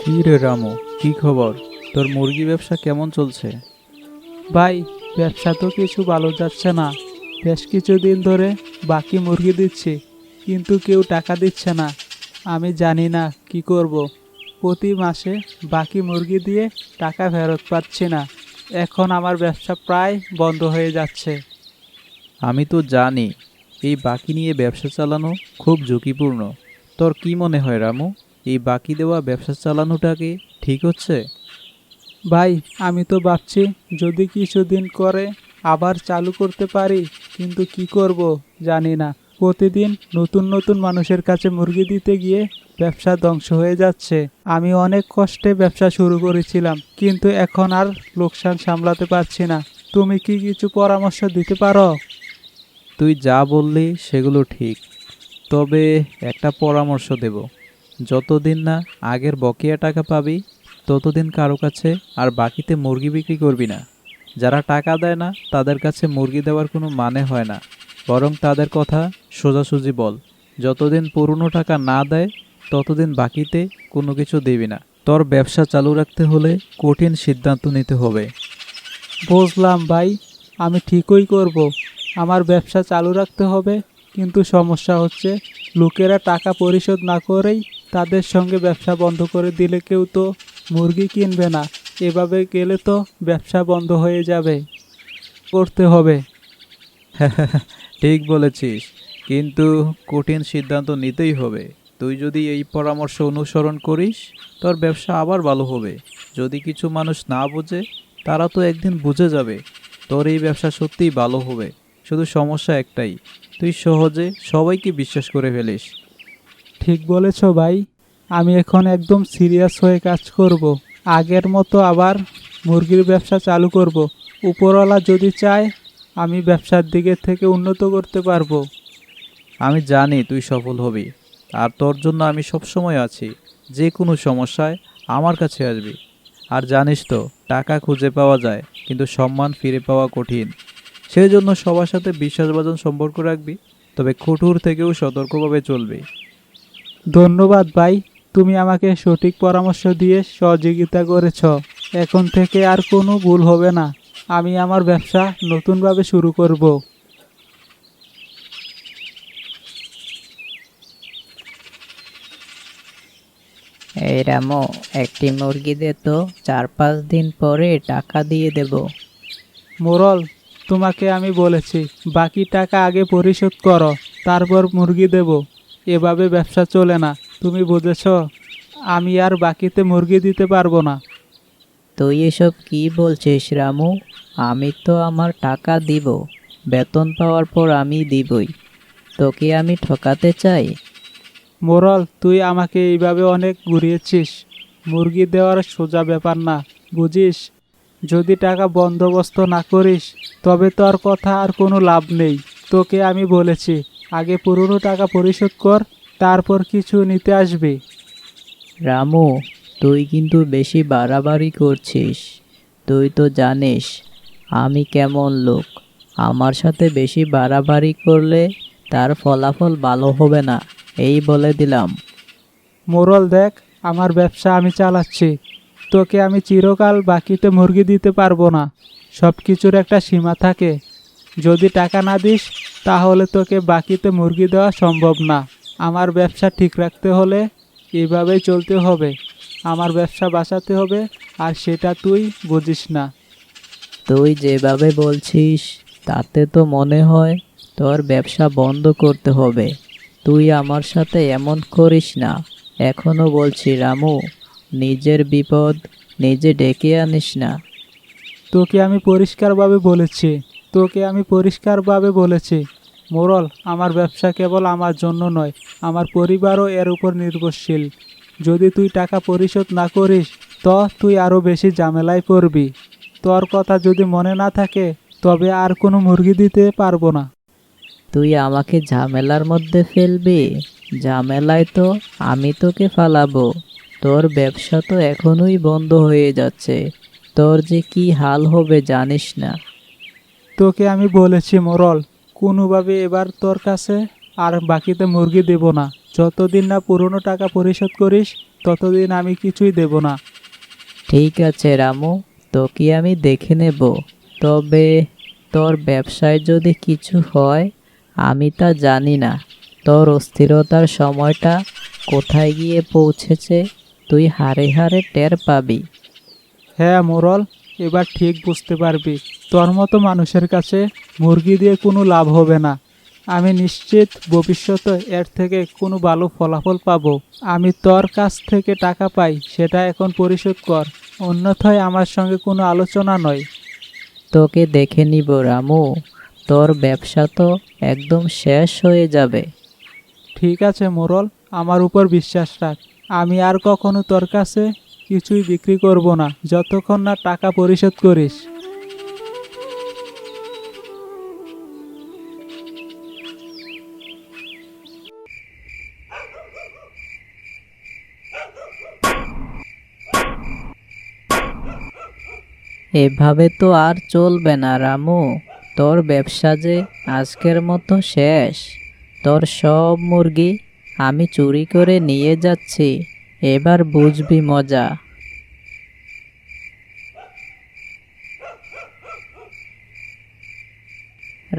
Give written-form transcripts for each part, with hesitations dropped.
কি রে রামু, কি খবর? তোর মুরগি ব্যবসা কেমন চলছে? ভাই, ব্যবসা তো কিছু ভালো যাচ্ছে না। বেশ কিছুদিন ধরে বাকি মুরগি দিচ্ছি, কিন্তু কেউ টাকা দিচ্ছে না। আমি জানি না কি করব। প্রতি মাসে বাকি মুরগি দিয়ে টাকা ফেরত পাচ্ছি না। এখন আমার ব্যবসা প্রায় বন্ধ হয়ে যাচ্ছে। আমি তো জানি এই বাকি নিয়ে ব্যবসা চালানো খুব ঝুঁকিপূর্ণ। তোর কি মনে হয় রামু, এই বাকি দেওয়া ব্যবসা চালানোটা কি ঠিক হচ্ছে? ভাই, আমি তো ভাবছি যদি কিছুদিন করে আবার চালু করতে পারি, কিন্তু কি করব জানি না। প্রতিদিন নতুন নতুন মানুষের কাছে মুরগি দিতে গিয়ে ব্যবসা ধ্বংস হয়ে যাচ্ছে। আমি অনেক কষ্টে ব্যবসা শুরু করেছিলাম, কিন্তু এখন আর লোকসান সামলাতে পারছি না। তুমি কি কিছু পরামর্শ দিতে পারো? তুই যা বললি সেগুলো ঠিক, তবে একটা পরামর্শ দেব। যতদিন না আগের বকেয়া টাকা পাবি, ততদিন কারো কাছে আর বাকিতে মুরগি বিক্রি করবি না। যারা টাকা দেয় না তাদের কাছে মুরগি দেওয়ার কোনো মানে হয় না। বরং তাদের কথা সোজাসুজি বল। যতদিন পুরনো টাকা না দেয় ততদিন বাকিতে কোনো কিছু দিবি না। তোর ব্যবসা চালু রাখতে হলে কঠিন সিদ্ধান্ত নিতে হবে। বুঝলাম ভাই, আমি ঠিকই করব। আমার ব্যবসা চালু রাখতে হবে, কিন্তু সমস্যা হচ্ছে লোকেরা টাকা পরিশোধ না করেই তাদের সঙ্গে ব্যবসা বন্ধ করে দিলে কেউ তো মুরগি কিনবে না। এভাবে গেলে তো ব্যবসা বন্ধ হয়ে যাবে। করতে হবে। ঠিক বলেছিস, কিন্তু কঠিন সিদ্ধান্ত নিতেই হবে। তুই যদি এই পরামর্শ অনুসরণ করিস, তোর ব্যবসা আবার ভালো হবে। যদি কিছু মানুষ না বোঝে, তারা তো একদিন বুঝে যাবে তোর এই ব্যবসা সত্যিই ভালো হবে। শুধু সমস্যা একটাই, তুই সহজে সবাইকে বিশ্বাস করে ফেলিস। ঠিক বলেছ ভাই, আমি এখন একদম সিরিয়াস হয়ে কাজ করব। আগের মতো আবার মুরগির ব্যবসা চালু করব। উপরওয়ালা যদি চায়, আমি ব্যবসার দিকে থেকে উন্নত করতে পারবো। আমি জানি তুই সফল হবি, আর তোর জন্য আমি সবসময় আছি। যে কোনো সমস্যায় আমার কাছে আসবি। আর জানিস তো, টাকা খুঁজে পাওয়া যায়, কিন্তু সম্মান ফিরে পাওয়া কঠিন। সেই জন্য সবার সাথে বিশ্বাসভাজন সম্পর্ক রাখবি, তবে কঠোর থেকেও সতর্কভাবে চলবি। ধন্যবাদ ভাই, তুমি আমাকে সঠিক পরামর্শ দিয়ে সহযোগিতা করেছ। এখন থেকে আর কোনো ভুল হবে না। আমি আমার ব্যবসা নতুনভাবে শুরু করব। এই রামু, একটি মুরগি দে তো, 4-5 দিন পরে টাকা দিয়ে দেব। মোরল, তোমাকে আমি বলেছি বাকি টাকা আগে পরিশোধ করো, তারপর মুরগি দেব। এভাবে ব্যবসা চলে না, তুমি বুঝেছ? আমি আর বাকিতে মুরগি দিতে পারবো না। তুই এসব কি বলছিস রামু? আমি তো আমার টাকা দিব, বেতন পাওয়ার পর আমি দিবই। তোকে আমি ঠকাতে চাই? মোরল, তুই আমাকে এইভাবে অনেক ঘুরিয়েছিস। মুরগি দেওয়ার সোজা ব্যাপার না, বুঝিস? যদি টাকা বন্দোবস্ত না করিস, তবে তোর কথা আর কোনো লাভ নেই। তোকে আমি বলেছি আগে পুরনো টাকা পরিশোধ কর, তারপর কিছু নিতে আসবি। রামু, তুই কিন্তু বেশি বাড়াবাড়ি করছিস। তুই তো জানিস আমি কেমন লোক। আমার সাথে বেশি বাড়াবাড়ি করলে তার ফলাফল ভালো হবে না, এই বলে দিলাম। মোরল দেখ, আমার ব্যবসা আমি চালাচ্ছি। তোকে আমি চিরকাল বাকিতে মুরগি দিতে পারবো না। সব কিছুর একটা সীমা থাকে। যদি টাকা না দিস, তাহলে তোকে বাকিতে মুরগি দেওয়া সম্ভব না। আমার ব্যবসা ঠিক রাখতে হলে এইভাবেই চলতে হবে। আমার ব্যবসা বাঁচাতে হবে, আর সেটা তুই বুঝিস না। তুই যেভাবে বলছিস তাতে তো মনে হয় তোর ব্যবসা বন্ধ করতে হবে। তুই আমার সাথে এমন করিস না। এখনো বলছি রামু, নিজের বিপদ নিজে ডেকে আনিস না। তোকে আমি পরিষ্কারভাবে বলেছি তোকে আমি পরিষ্কারভাবে বলেছি, মোরল, আমার ব্যবসা কেবল আমার জন্য নয়, আমার পরিবারও এর উপর নির্ভরশীল। যদি তুই টাকা পরিশোধ না করিস, তো তুই আরও বেশি ঝামেলায় পড়বি। তোর কথা যদি মনে না থাকে, তবে আর কোনো মুরগি দিতে পারবো না। তুই আমাকে ঝামেলার মধ্যে ফেলবি? ঝামেলায় তো আমি তোকে ফালাবো। তোর ব্যবসা তো এখনোই বন্ধ হয়ে যাচ্ছে। তোর যে কি হাল হবে জানিস না। তোকে আমি বলেছি মোরল, কোনোভাবে এবার তোর কাছে আর বাকিতে মুরগি দেব না। যতদিন না পুরনো টাকা পরিশোধ করিস, ততদিন আমি কিছুই দেব না। ঠিক আছে রামু, তোকে আমি দেখে নেব। তবে তোর ব্যবসায় যদি কিছু হয়, আমি তা জানি না। তোর অস্থিরতার সময়টা কোথায় গিয়ে পৌঁছেছে তুই হাড়ে হাড়ে টের পাবি। হ্যাঁ মোরল, এবার ঠিক বুঝতে পারবি তোর মতো মানুষের কাছে মুরগি দিয়ে কোনো লাভ হবে না। আমি নিশ্চিত ভবিষ্যতে এর থেকে কোনো ভালো ফলাফল পাবো। আমি তোর কাছ থেকে টাকা পাই, সেটা এখন পরিশোধ কর, অন্যথায় আমার সঙ্গে কোনো আলোচনা নয়। তোকে দেখে নিব রামু, তোর ব্যবসা তো একদম শেষ হয়ে যাবে। ঠিক আছে মোরল, আমার উপর বিশ্বাস রাখ। আমি আর কখনো তোর কাছে কিছুই বিক্রি করব না যতক্ষণ না টাকা পরিশোধ করিস। এভাবে তো আর চলবে না রামু, তোর ব্যবসা যে আজকের মতো শেষ। তোর সব মুরগি আমি চুরি করে নিয়ে যাচ্ছি, এবার বুঝবি মজা।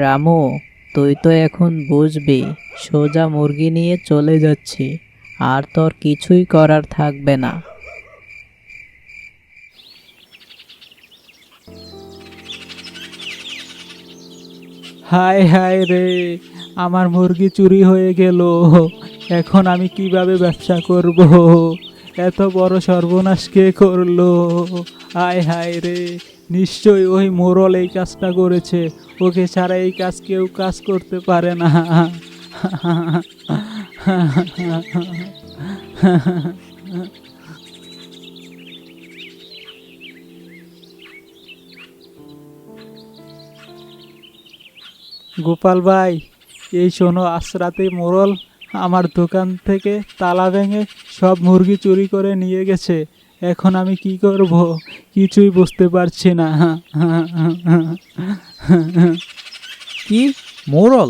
রামু, তুই তো এখন বুঝবি, সোজা মুরগি নিয়ে চলে যাচ্ছি, আর তোর কিছুই করার থাকবে না। হায় হায় রে, আমার মুরগি চুরি হয়ে গেল। এখন আমি কিভাবে ব্যবসা করব? এত বড় সর্বনাশ কে করলো? হায় হায় রে, নিশ্চয়ই ওই মোরল এই কাজটা করেছে। ওকে ছাড়া এই কাজ কেউ কাজ করতে পারে না। গোপাল ভাই, এই শোনো, আজ রাতে মোড়ল আমার দোকান থেকে তালা ভেঙে সব মুরগি চুরি করে নিয়ে গেছে। এখন আমি কি করব কিছুই বুঝতে পারছি না। কি, মোড়ল?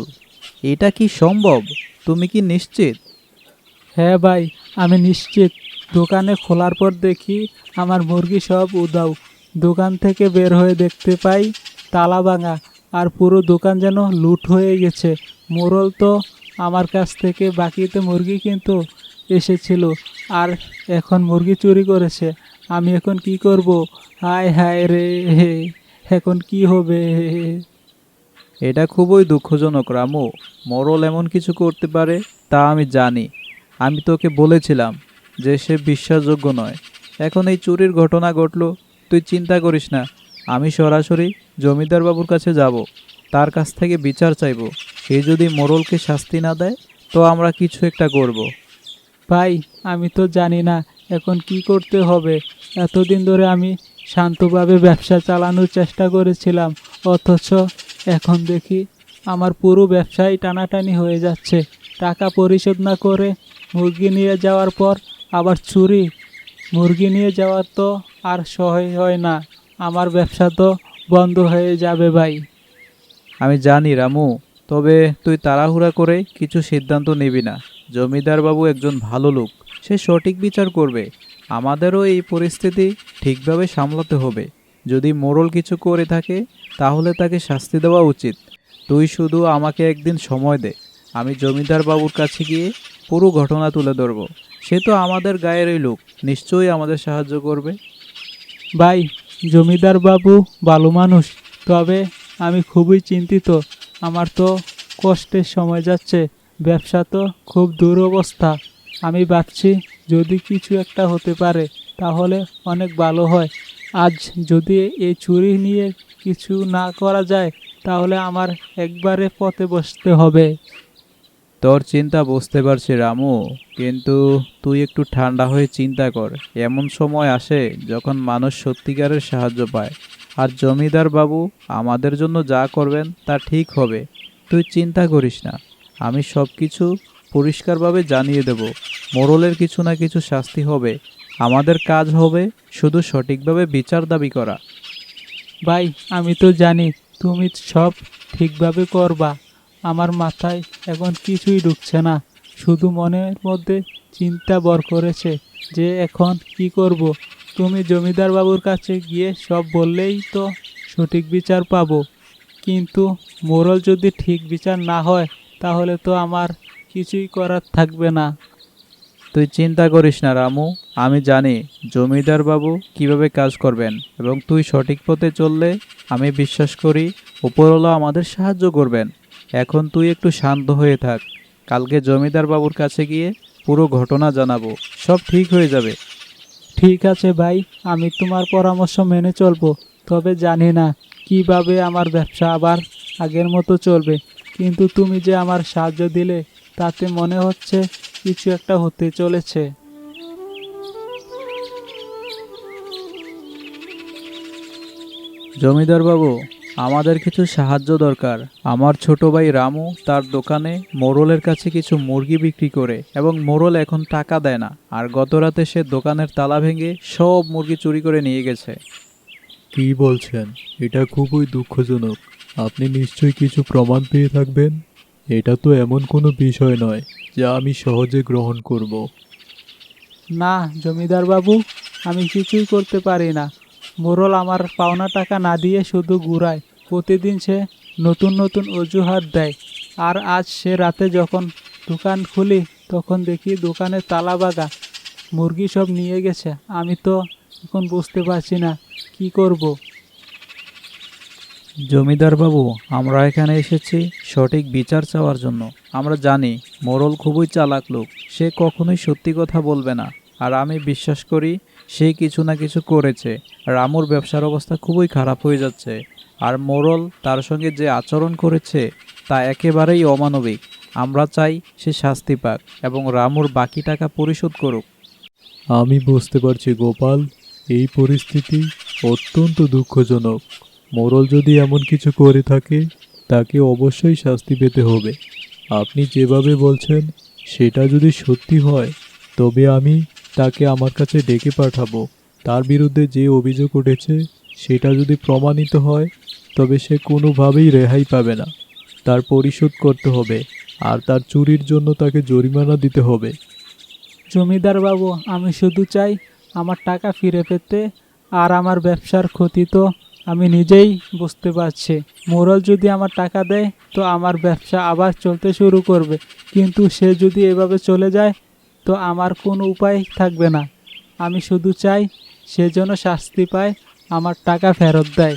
এটা কি সম্ভব? তুমি কি নিশ্চিত? হ্যাঁ ভাই, আমি নিশ্চিত। দোকানে খোলার পর দেখি আমার মুরগি সব উধাও। দোকান থেকে বের হয়ে দেখতে পাই তালা ভাঙা, আর পুরো দোকান যেন লুট হয়ে গেছে। মোড়ল তো আমার কাছ থেকে বাকিতে মুরগি কিন্তু এসেছিল, আর এখন মুরগি চুরি করেছে। আমি এখন কি করব? হায় হায় রে, এখন কি হবে? এটা খুবই দুঃখজনক রামু। মোড়ল এমন কিছু করতে পারে তা আমি জানি। আমি তোকে বলেছিলাম যে সে বিশ্বাসযোগ্য নয়। এখন এই চুরির ঘটনা ঘটলো, তুই চিন্তা করিস না। আমি সরাসরি জমিদার বাবুর কাছে যাব, তার কাছ থেকে বিচার চাইব। সে যদি মোড়লকে শাস্তি না দেয় তো আমরা কিছু একটা করব। ভাই, আমি তো জানি না এখন কি করতে হবে। এতদিন ধরে আমি শান্তভাবে ব্যবসা চালানোর চেষ্টা করেছিলাম, অথচ এখন দেখি আমার পুরো ব্যবসায় টানাটানি হয়ে যাচ্ছে। টাকা পরিশোধ না করে মুরগি নিয়ে যাওয়ার পর আবার চুরি। মুরগি নিয়ে যাওয়ার তো আর সহ্য হয় না। আমার ব্যবসা তো বন্ধ হয়ে যাবে ভাই। আমি জানি রামু, তবে তুই তাড়াহুড়া করে কিছু সিদ্ধান্ত নিবি না। জমিদার বাবু একজন ভালো লোক, সে সঠিক বিচার করবে। আমাদেরও এই পরিস্থিতি ঠিকভাবে সামলাতে হবে। যদি মোড়ল কিছু করে থাকে তাহলে তাকে শাস্তি দেওয়া উচিত। তুই শুধু আমাকে একদিন সময় দে, আমি জমিদার বাবুর কাছে গিয়ে পুরো ঘটনা তুলে ধরব। সে তো আমাদের গায়েরই লোক, নিশ্চয়ই আমাদের সাহায্য করবে। ভাই, জমিদার বাবু ভালো মানুষ, তবে আমি খুবই চিন্তিত। আমার তো কষ্টের সময় যাচ্ছে, ব্যবসা তো খুব দুরবস্থা। আমি ভাবছি যদি কিছু একটা হতে পারে তাহলে অনেক ভালো হয়। আজ যদি এই চুরি নিয়ে কিছু না করা যায় তাহলে আমার একবারে পথে বসতে হবে। তোর চিন্তা বুঝতে পারছি রামু, কিন্তু তুই একটু ঠান্ডা হয়ে চিন্তা কর। এমন সময় আসে যখন মানুষ সত্যিকারের সাহায্য পায়, আর জমিদার বাবু আমাদের জন্য যা করবেন তা ঠিক হবে। তুই চিন্তা করিস না, আমি সব কিছু পরিষ্কারভাবে জানিয়ে দেব। মোড়লের কিছু না কিছু শাস্তি হবে। আমাদের কাজ হবে শুধু সঠিকভাবে বিচার দাবি করা। ভাই, আমি তো জানি তুমি সব ঠিকভাবে করবা। আমার মাথায় এখন কিছুই ঢুকছে না, শুধু মনের মধ্যে চিন্তা ভর করেছে। যে এখন কি করব। তুমি জমিদার বাবুর কাছে গিয়ে সব বললেই তো সঠিক বিচার পাবো, কিন্তু মোড়ল যদি ঠিক বিচার না হয় তাহলে তো আমার কিছুই করার থাকবে না। তুই চিন্তা করিস না রামু, আমি জানি জমিদার বাবু কিভাবে কাজ করবেন, এবং তুই সঠিক পথে চললে আমি বিশ্বাস করি উপরওয়ালা আমাদের সাহায্য করবেন। এখন তুই একটু শান্ত হয়ে থাক, কালকে জমিদার বাবুর কাছে গিয়ে পুরো ঘটনা জানাবো, সব ঠিক হয়ে যাবে। ঠিক আছে ভাই, আমি তোমার পরামর্শ মেনে চলবো। তবে জানি না কিভাবে আমার ব্যবসা আবার আগের মতো চলবে, কিন্তু তুমি যে আমার সাহায্য দিলে তাতে মনে হচ্ছে কিছু একটা হতে চলেছে। জমিদার বাবু, আমাদের কিছু সাহায্য দরকার। আমার ছোট ভাই রামু তার দোকানে মোড়লের কাছে কিছু মুরগি বিক্রি করে, এবং মোড়ল এখন টাকা দেয় না, আর গতরাতে সে দোকানের তালা ভেঙে সব মুরগি চুরি করে নিয়ে গেছে। কি বলছেন? এটা খুবই দুঃখজনক। আপনি নিশ্চয়ই কিছু প্রমাণ পেয়ে থাকবেন। এটা তো এমন কোনো বিষয় নয় যা আমি সহজে গ্রহণ করব। না জমিদার বাবু, আমি কিছুই করতে পারি না। মোড়ল আমার পাওনা টাকা না দিয়ে শুধু ঘুরায়। প্রতিদিন সে নতুন নতুন অজুহাত দেয়। আর আজ সে রাতে যখন দোকান খুলি তখন দেখি দোকানে তালা বাগা, মুরগি সব নিয়ে গেছে। আমি তো এখন বুঝতে পারছি না কি করব। জমিদার বাবু, আমরা এখানে এসেছি সঠিক বিচার চাওয়ার জন্য। আমরা জানি মোড়ল খুবই চালাক লোক, সে কখনোই সত্যি কথা বলবে না, আর আমি বিশ্বাস করি সে কিছু না কিছু করেছে। রামুর ব্যবসার অবস্থা খুবই খারাপ হয়ে যাচ্ছে, আর মোড়ল তার সঙ্গে যে আচরণ করেছে তা একেবারেই অমানবিক। আমরা চাই সে শাস্তি পাক এবং রামুর বাকি টাকা পরিশোধ করুক। আমি বুঝতে পারছি গোপাল, এই পরিস্থিতি অত্যন্ত দুঃখজনক। মোড়ল যদি এমন কিছু করে থাকে তাকে অবশ্যই শাস্তি পেতে হবে। আপনি যেভাবে বলছেন সেটা যদি সত্যি হয় তবে আমি তাকে আমার কাছে ডেকে পাঠাবো। তার বিরুদ্ধে যে অভিযোগ উঠেছে সেটা যদি প্রমাণিত হয় তবে সে কোনোভাবেই রেহাই পাবে না। তার পরিশোধ করতে হবে, আর তার চুরির জন্য তাকে জরিমানা দিতে হবে। জমিদার বাবু, আমি শুধু চাই আমার টাকা ফিরে পেতে। আর আমার ব্যবসার ক্ষতি তো আমি নিজেই বুঝতে পারছি। মোড়ল যদি আমার টাকা দেয় তো আমার ব্যবসা আবার চলতে শুরু করবে, কিন্তু সে যদি এভাবে চলে যায় তো আমার কোনো উপায় থাকবে না। আমি শুধু চাই সে যেন শাস্তি পায়, আমার টাকা ফেরত দেয়।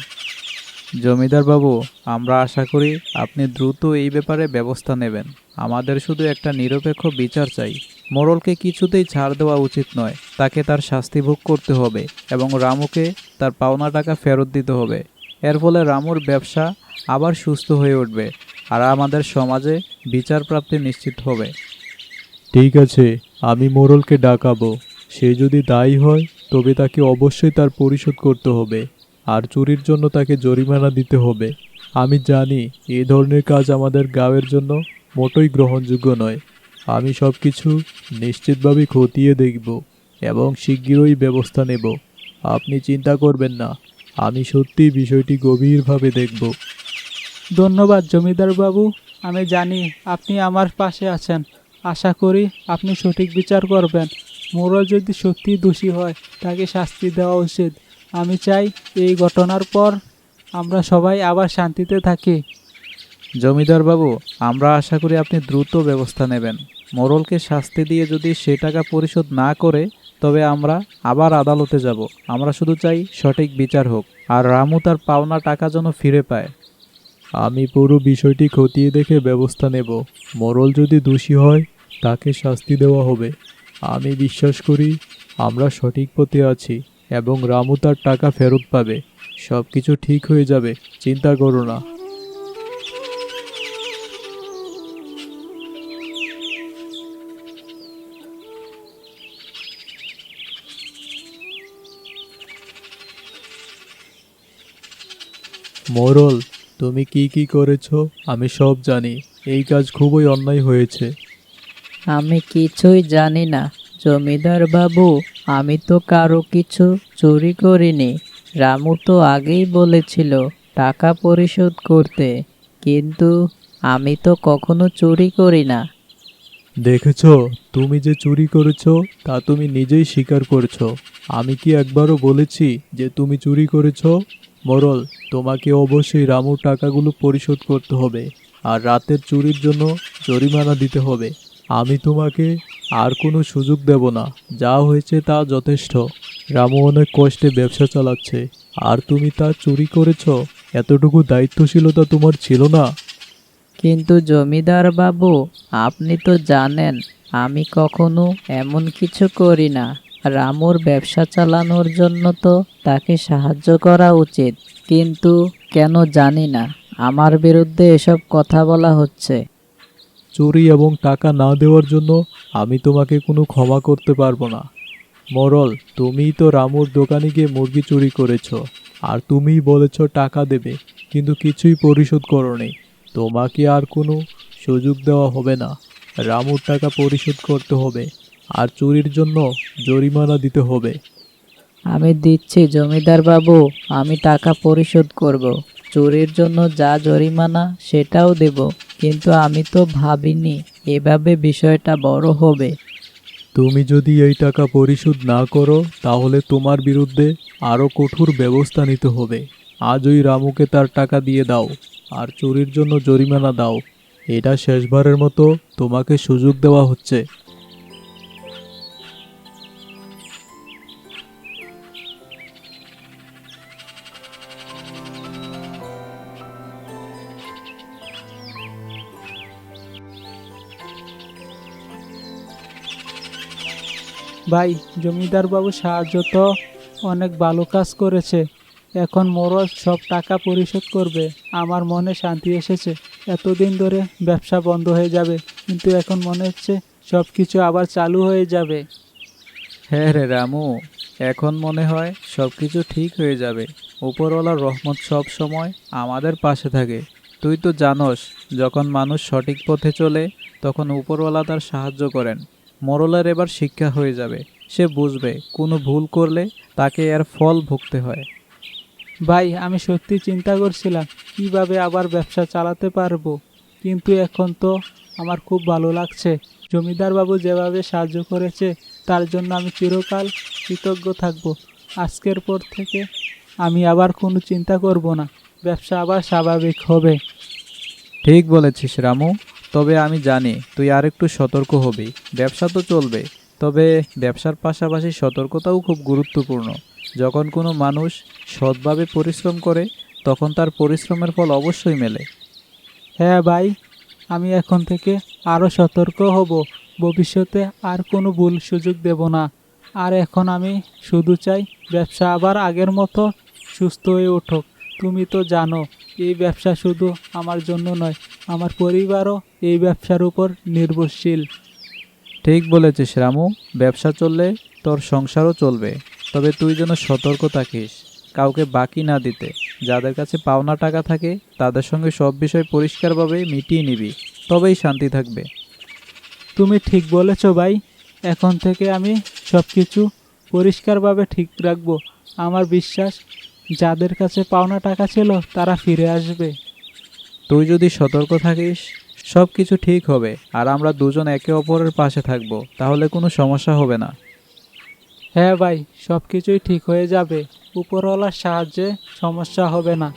জমিদার বাবু, আমরা আশা করি আপনি দ্রুত এই ব্যাপারে ব্যবস্থা নেবেন। আমাদের শুধু একটা নিরপেক্ষ বিচার চাই। মোড়লকে কিছুতেই ছাড় দেওয়া উচিত নয়, তাকে তার শাস্তি ভোগ করতে হবে, এবং রামুকে তার পাওনা টাকা ফেরত দিতে হবে। এর ফলে রামুর ব্যবসা আবার সুস্থ হয়ে উঠবে, আর আমাদের সমাজে বিচার প্রাপ্তি নিশ্চিত হবে। ঠিক আছে, আমি মোড়লকে ডাকাবো। সে যদি দায়ী হয় তবে তাকে অবশ্যই তার পরিশোধ করতে হবে, আর চুরির জন্য তাকে জরিমানা দিতে হবে। আমি জানি এই ধরনের কাজ আমাদের গাঁয়ের জন্য মোটেই গ্রহণযোগ্য নয়। আমি সব কিছু নিশ্চিতভাবে খতিয়ে দেখব এবং শিগগিরই ব্যবস্থা নেব। আপনি চিন্তা করবেন না, আমি সত্যিই বিষয়টি গভীরভাবে দেখব। ধন্যবাদ জমিদার বাবু, আমি জানি আপনি আমার পাশে আছেন। আশা করি আপনি সঠিক বিচার করবেন। মোড়ল যদি সত্যি দোষী হয় তাকে শাস্তি দেওয়া উচিত। আমি চাই এই ঘটনার পর আমরা সবাই আবার শান্তিতে থাকি। জমিদার বাবু, আমরা আশা করি আপনি দ্রুত ব্যবস্থা নেবেন। মোড়লকে শাস্তি দিয়ে যদি সে টাকা পরিশোধ না করে তবে আমরা আবার আদালতে যাব। আমরা শুধু চাই সঠিক বিচার হোক, আর রামু তার পাওনা টাকা যেন ফিরে পায়। আমি পুরো বিষয়টি খতিয়ে দেখে ব্যবস্থা নেব। মোড়ল যদি দোষী হয় তাকে শাস্তি দেওয়া হবে। আমি বিশ্বাস করি আমরা সঠিক পথে আছি এবং রামু তার টাকা ফেরত পাবে। সব কিছু ঠিক হয়ে যাবে, চিন্তা করো না। মোড়ল, তুমি কি কি করেছো আমি সব জানি। এই কাজ খুবই অন্যায় হয়েছে। আমি কিছুই জানি না জমিদার বাবু, আমি তো কারো কিছু চুরি করিনি। রামু তো আগেই বলেছিল টাকা পরিশোধ করতে, কিন্তু আমি তো কখনো চুরি করি না। দেখেছ, তুমি যে চুরি করেছো তা তুমি নিজেই স্বীকার করছো। আমি কি একবারও বলেছি যে তুমি চুরি করেছো? মোরল, তোমাকে অবশ্যই রামুর টাকাগুলো পরিশোধ করতে হবে, আর রাতের চুরির জন্য জরিমানা দিতে হবে। আমি তোমাকে আর কোনো সুযোগ দেব না। যা হয়েছে তা যথেষ্ট। রামু অনেক কষ্টে ব্যবসা চালাচ্ছে, আর তুমি তা চুরি করেছো? এতটুকু দায়িত্বশীলতা তোমার ছিল না? কিন্তু জমিদার বাবু, আপনি তো জানেন আমি কখনো এমন কিছু করি না। রামুর ব্যবসা চালানোর জন্য তো তাকে সাহায্য করা উচিত, কিন্তু কেন জানি না আমার বিরুদ্ধে এসব কথা বলা হচ্ছে। চুরি এবং টাকা না দেওয়ার জন্য আমি তোমাকে কোনো ক্ষমা করতে পারবো না। মোরল, তুমিই তো রামুর দোকানে গিয়ে মুরগি চুরি করেছো, আর তুমিই বলেছো টাকা দেবে, কিন্তু কিছুই পরিশোধ করোনি। তোমাকে আর কোনো সুযোগ দেওয়া হবে না। রামুর টাকা পরিশোধ করতে হবে, আর চুরির জন্য জরিমানা দিতে হবে। আমি দিচ্ছি জমিদার বাবু, আমি টাকা পরিশোধ করব। চুরির জন্য যা জরিমানা সেটাও দেব, কিন্তু আমি তো ভাবিনি এভাবে বিষয়টা বড় হবে। তুমি যদি এই টাকা পরিশোধ না করো, তাহলে তোমার বিরুদ্ধে আরও কঠোর ব্যবস্থা নিতে হবে। আজই রামুকে তার টাকা দিয়ে দাও, আর চুরির জন্য জরিমানা দাও। এটা শেষবারের মতো তোমাকে সুযোগ দেওয়া হচ্ছে। ভাই, জমিদার বাবু সাহায্য তো অনেক ভালো কাজ করেছে। এখন মোরল সব টাকা পরিশোধ করবে। আমার মনে শান্তি এসেছে। এতদিন ধরে ব্যবসা বন্ধ হয়ে যাবে, কিন্তু এখন মনে হচ্ছে সব কিছু আবার চালু হয়ে যাবে। হ্যাঁ রে রামু, এখন মনে হয় সব কিছু ঠিক হয়ে যাবে। উপরওয়ালার রহমত সব সময় আমাদের পাশে থাকে। তুই তো জানোস, যখন মানুষ সঠিক পথে চলে তখন উপরওয়ালা তার সাহায্য করেন। মোরলের এবার শিক্ষা হয়ে যাবে। সে বুঝবে কোনো ভুল করলে তাকে এর ফল ভুগতে হয়। ভাই, আমি সত্যি চিন্তা করছিলাম কিভাবে আবার ব্যবসা চালাতে পারবো, কিন্তু এখন তো আমার খুব ভালো লাগছে। জমিদার বাবু যেভাবে সাহায্য করেছে তার জন্য আমি চিরকাল কৃতজ্ঞ থাকব। আজকের পর থেকে আমি আবার কোনো চিন্তা করব না। ব্যবসা আবার স্বাভাবিক হবে। ঠিক বলেছিস রামু, তবে আমি জানি তুই আরেকটু সতর্ক হবি। ব্যবসা তো চলবে, তবে ব্যবসার পাশাপাশি সতর্কতাও খুব গুরুত্বপূর্ণ। যখন কোনো মানুষ সৎভাবে পরিশ্রম করে তখন তার পরিশ্রমের ফল অবশ্যই মেলে। হ্যাঁ ভাই, আমি এখন থেকে আরও সতর্ক হব। ভবিষ্যতে আর কোনো ভুল সুযোগ দেব না। আর এখন আমি শুধু চাই ব্যবসা আবার আগের মতো সুস্থ হয়ে উঠুক। তুমি তো জানো, এই ব্যবসা শুধু আমার জন্য নয়, আমার পরিবারও এই ব্যবসার উপর নির্ভরশীল। ঠিক বলেছিস রামু, ব্যবসা চললে তোর সংসারও চলবে। তবে তুই যেন সতর্ক থাকিস, কাউকে বাকি না দিতে। যাদের কাছে পাওনা টাকা থাকে তাদের সঙ্গে সব বিষয় পরিষ্কারভাবে মিটিয়ে নিবি, তবেই শান্তি থাকবে। তুমি ঠিক বলেছ ভাই। এখন থেকে আমি সব কিছু পরিষ্কারভাবে ঠিক রাখবো। আমার বিশ্বাস, যাদের কাছে পাওনা টাকা ছিল তারা ফিরে আসবে। তুই যদি সতর্ক থাকিস সব কিছু ঠিক হবে, আর আমরা দুজন একে অপরের পাশে থাকবো, তাহলে কোনো সমস্যা হবে না। হ্যাঁ ভাই, সব কিছুই ঠিক হয়ে যাবে। উপরওয়ালার সাহায্যে সমস্যা হবে না।